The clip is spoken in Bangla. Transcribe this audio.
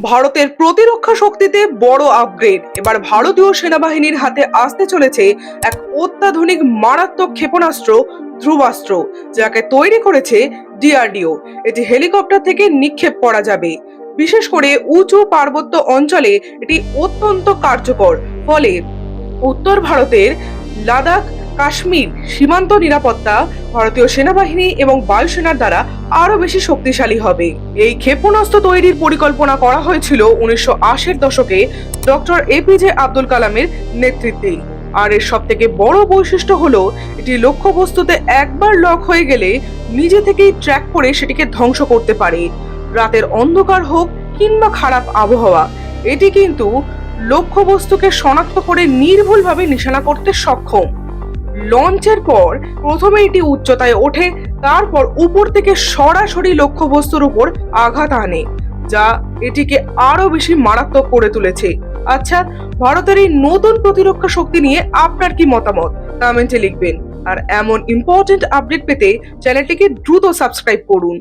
ভারতের প্রতিরক্ষা শক্তিতে বড় আপগ্রেড। এবার ভারতীয় সেনাবাহিনীর হাতে আসতে চলেছে এক অত্যাধুনিক মারাত্মক ক্ষেপণাস্ত্র ধ্রুবাস্ত্র, যাকে তৈরি করেছে ডিআরডিও। এটি হেলিকপ্টার থেকে নিক্ষেপ করা যাবে। বিশেষ করে উঁচু পার্বত্য অঞ্চলে এটি অত্যন্ত কার্যকর। ফলে উত্তর ভারতের লাদাখ, কাশ্মীর সীমান্ত নিরাপত্তা ভারতীয় সেনাবাহিনী এবং বায়ুসেনার দ্বারা আরো বেশি শক্তিশালী হবে। এই ক্ষেপণাস্ত্র তৈরির পরিকল্পনা করা হয়েছিল 1980-এর দশকে ডক্টর এপিজে আব্দুল কালামের নেতৃত্বে। আর এর সব থেকে বড় বৈশিষ্ট্য হলো এটি লক্ষ্যবস্তুতে একবার লক হয়ে গেলে নিজে থেকেই ট্র্যাক করে সেটিকে ধ্বংস করতে পারে। রাতের অন্ধকার হোক কিংবা খারাপ আবহাওয়া, এটি কিন্তু লক্ষ্যবস্তুকে শনাক্ত করে নির্ভুলভাবে নিশানা করতে সক্ষম। লঞ্চের পর প্রথমে এটি উচ্চতায় ওঠে, তারপর উপর থেকে সরাসরি লক্ষ্যবস্তুর উপর আঘাত আনে, যা এটিকে আরো বেশি মারাত্মক করে তুলেছে। আচ্ছা, ভারতের এই নতুন প্রতিরক্ষা শক্তি নিয়ে আপনার কি মতামত কমেন্টে লিখবেন। আর এমন ইম্পর্টেন্ট আপডেট পেতে চ্যানেলটিকে দ্রুত সাবস্ক্রাইব করুন।